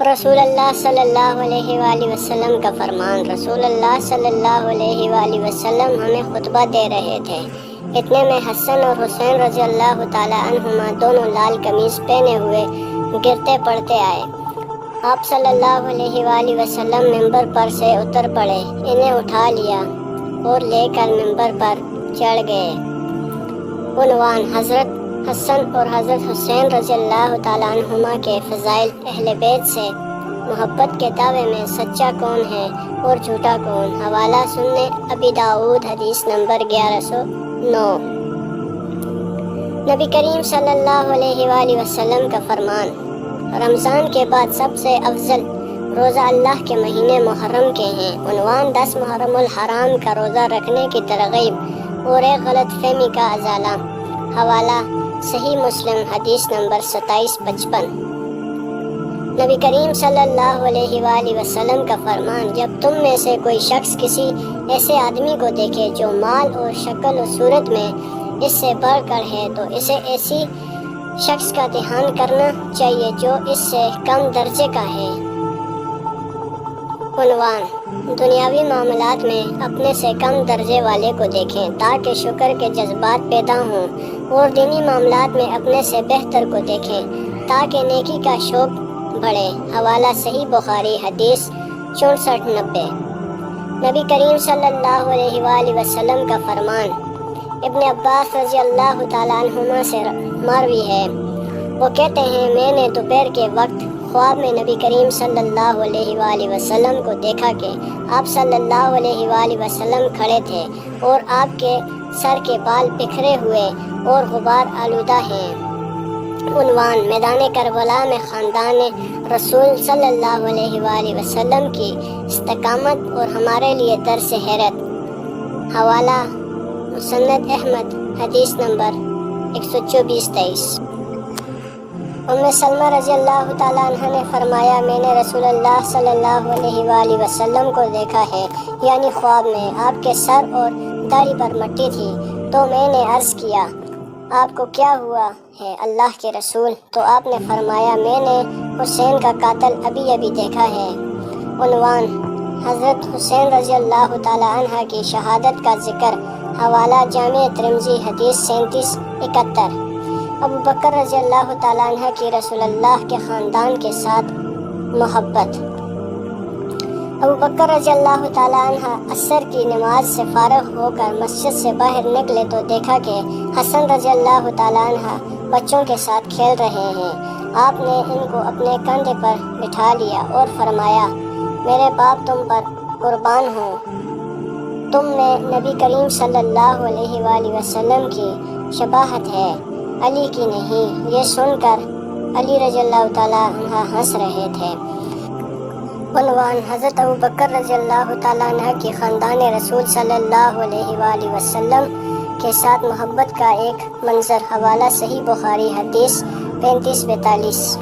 رسول اللہ صلی اللہ علیہ وآلہ وسلم کا فرمان۔ رسول اللہ صلی اللہ علیہ وآلہ وسلم ہمیں خطبہ دے رہے تھے، اتنے میں حسن اور حسین رضی اللہ تعالی عنہما دونوں لال قمیص پہنے ہوئے گرتے پڑتے آئے۔ آپ صلی اللہ علیہ وآلہ وسلم ممبر پر سے اتر پڑے، انہیں اٹھا لیا اور لے کر ممبر پر چڑھ گئے۔ عنوان: حضرت حسن اور حضرت حسین رضی اللہ تعالیٰ عنہما کے فضائل۔ اہل بیت سے محبت کے دعوے میں سچا کون ہے اور جھوٹا کون؟ حوالہ: سنن ابی داؤد، حدیث نمبر 1109۔ نبی کریم صلی اللہ علیہ وآلہ وسلم کا فرمان: رمضان کے بعد سب سے افضل روزہ اللہ کے مہینے محرم کے ہیں۔ عنوان: 10 محرم الحرام کا روزہ رکھنے کی ترغیب اور ایک غلط فہمی کا ازالہ۔ حوالہ: صحیح مسلم، حدیث نمبر 2755۔ نبی کریم صلی اللہ علیہ وآلہ وسلم کا فرمان: جب تم میں سے کوئی شخص کسی ایسے آدمی کو دیکھے جو مال اور شکل و صورت میں اس سے بڑھ کر ہے تو اسے ایسی شخص کا دھیان کرنا چاہیے جو اس سے کم درجے کا ہے۔ عنوان: دنیاوی معاملات میں اپنے سے کم درجے والے کو دیکھیں تاکہ شکر کے جذبات پیدا ہوں، اور دینی معاملات میں اپنے سے بہتر کو دیکھیں تاکہ نیکی کا شوق بڑھے۔ حوالہ: صحیح بخاری، حدیث 6490۔ نبی کریم صلی اللہ علیہ وآلہ وسلم کا فرمان ابن عباس رضی اللہ تعالیٰ عنہما سے مروی ہے، وہ کہتے ہیں میں نے دوپہر کے وقت خواب میں نبی کریم صلی اللہ علیہ وآلہ وسلم کو دیکھا کہ آپ صلی اللہ علیہ وآلہ وسلم کھڑے تھے اور آپ کے سر کے بال بکھرے ہوئے اور غبار آلودہ ہیں۔ عنوان: میدان کربلا میں خاندان رسول صلی اللہ علیہ وآلہ وسلم کی استقامت اور ہمارے لیے درس حیرت۔ حوالہ: مسند احمد، حدیث نمبر 12423۔ ام سلمہ رضی اللہ تعالیٰ عنہ نے فرمایا میں نے رسول اللہ صلی اللہ علیہ وآلہ وسلم کو دیکھا ہے، یعنی خواب میں آپ کے سر اور داڑھی پر مٹی تھی، تو میں نے عرض کیا آپ کو کیا ہوا ہے اللہ کے رسول؟ تو آپ نے فرمایا میں نے حسین کا قاتل ابھی دیکھا ہے۔ عنوان: حضرت حسین رضی اللہ تعالیٰ عنہ کی شہادت کا ذکر۔ حوالہ: جامع ترمذی، حدیث 3771۔ ابو بکر رضی اللہ تعالیٰ عنہ کی رسول اللہ کے خاندان کے ساتھ محبت۔ ابو بکر رضی اللہ تعالیٰ عنہ عصر کی نماز سے فارغ ہو کر مسجد سے باہر نکلے تو دیکھا کہ حسن رضی اللہ تعالیٰ عنہ بچوں کے ساتھ کھیل رہے ہیں۔ آپ نے ان کو اپنے کندھے پر بٹھا لیا اور فرمایا میرے باپ تم پر قربان ہوں، تم میں نبی کریم صلی اللہ علیہ وآلہ وسلم کی شباہت ہے، علی کی نہیں۔ یہ سن کر علی رضی اللہ تعالیٰ عنہ ہنس رہے تھے۔ عنوان: حضرت ابو بکر رضی اللہ تعالیٰ عنہ کی خاندان رسول صلی اللہ علیہ وآلہ وسلم کے ساتھ محبت کا ایک منظر۔ حوالہ: صحیح بخاری، حدیث 3542۔